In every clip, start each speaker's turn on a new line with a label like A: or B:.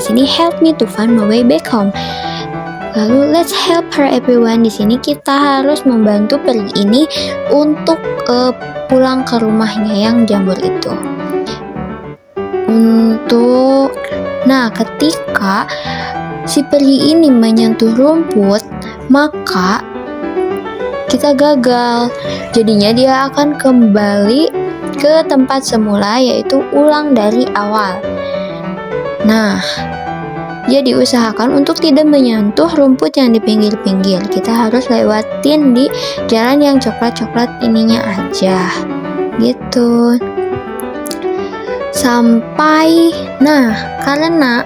A: sini help me to find my way back home. Lalu let's help her everyone. Di sini kita harus membantu peri ini untuk pulang ke rumahnya yang jamur itu. Nah, ketika si peri ini menyentuh rumput, maka kita gagal. Jadinya dia akan kembali ke tempat semula, yaitu ulang dari awal. Nah, jadi usahakan untuk tidak menyentuh rumput yang di pinggir-pinggir. Kita harus lewatin di jalan yang coklat-coklat ininya aja. Gitu. Sampai, karena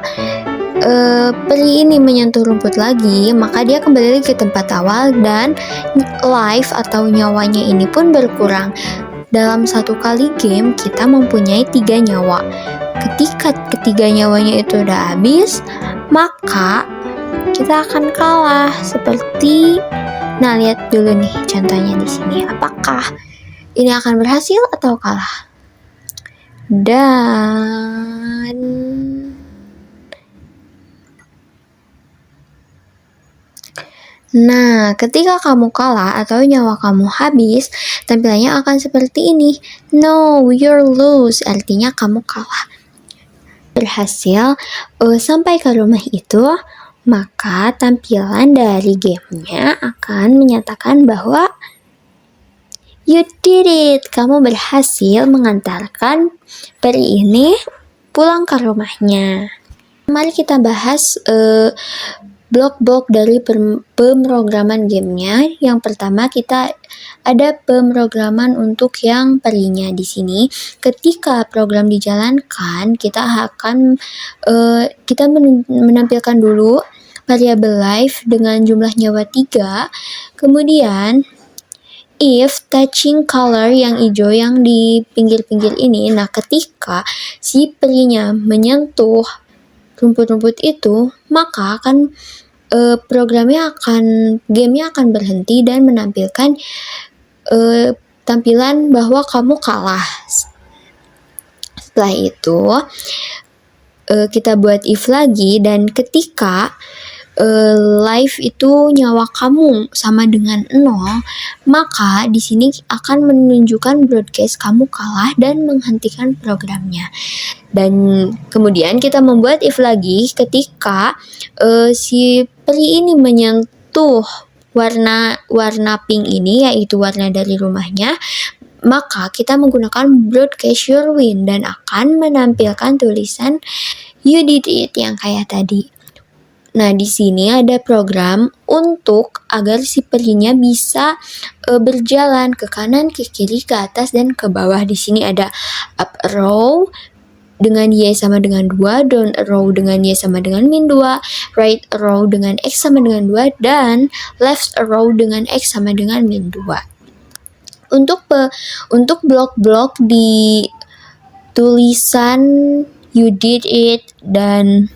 A: peri ini menyentuh rumput lagi, maka dia kembali ke tempat awal dan life atau nyawanya ini pun berkurang. Dalam satu kali game, kita mempunyai 3 nyawa. Ketika ketiga nyawanya itu udah habis, maka kita akan kalah. Lihat dulu nih contohnya di sini. Apakah ini akan berhasil atau kalah? Ketika kamu kalah atau nyawa kamu habis, tampilannya akan seperti ini. No, you're lose. Artinya kamu kalah. Berhasil sampai ke rumah itu, maka tampilan dari gamenya akan menyatakan bahwa you did it. Kamu berhasil mengantarkan peri ini pulang ke rumahnya. Mari kita bahas blok-blok dari pemrograman gamenya. Yang pertama, kita ada pemrograman untuk yang perinya. Di sini ketika program dijalankan, kita akan menampilkan dulu variabel life dengan jumlah nyawa 3. Kemudian if touching color yang hijau yang di pinggir-pinggir ini, ketika si perinya menyentuh rumput-rumput itu, maka gamenya akan berhenti dan menampilkan tampilan bahwa kamu kalah. Setelah itu kita buat if lagi, dan ketika life itu nyawa kamu sama dengan 0, maka di sini akan menunjukkan broadcast kamu kalah dan menghentikan programnya. Dan kemudian kita membuat if lagi ketika si peri ini menyentuh warna pink ini, yaitu warna dari rumahnya, maka kita menggunakan broadcast your win dan akan menampilkan tulisan you did it yang kayak tadi. Di sini ada program untuk agar si perinya bisa berjalan ke kanan, ke kiri, ke atas, dan ke bawah. Di sini ada up arrow dengan Y sama dengan 2, down arrow dengan Y sama dengan min 2, right arrow dengan X sama dengan 2, dan left arrow dengan X sama dengan min 2. Untuk blok-blok di tulisan you did it dan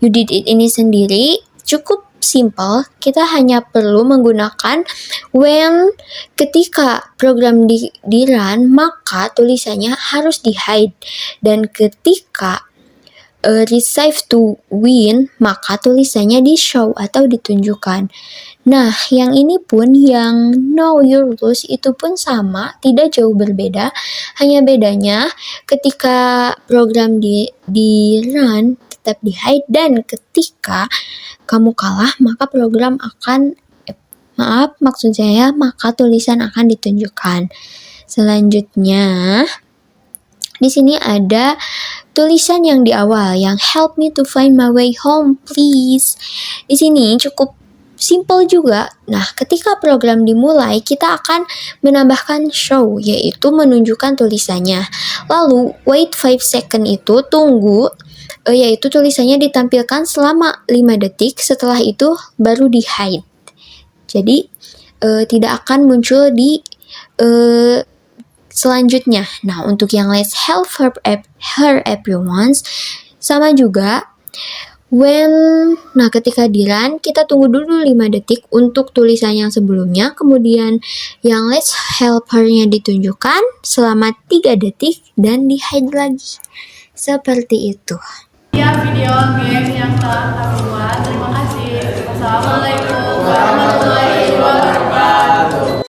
A: you did it ini sendiri cukup simple. Kita hanya perlu menggunakan when. Ketika program di run, maka tulisannya harus di hide, dan ketika receive to win, maka tulisannya di show atau ditunjukkan. Yang ini pun, yang no you lose, itu pun sama, tidak jauh berbeda. Hanya bedanya ketika program di run tetap di hide, dan ketika kamu kalah maka maka tulisan akan ditunjukkan. Selanjutnya di sini ada tulisan yang di awal yang help me to find my way home please. Di sini cukup simple juga. Ketika program dimulai, kita akan menambahkan show, yaitu menunjukkan tulisannya. Lalu wait 5 second itu tunggu, yaitu tulisannya ditampilkan selama 5 detik. Setelah itu baru di hide. Jadi tidak akan muncul di selanjutnya. Untuk yang let's help her everyone sama juga. Ketika di run, kita tunggu dulu 5 detik untuk tulisan yang sebelumnya, kemudian yang let's help her-nya ditunjukkan selama 3 detik dan di hide lagi. Seperti itu.
B: Ya, video game yang telah kami buat. Terima kasih. Wassalamualaikum warahmatullahi wabarakatuh.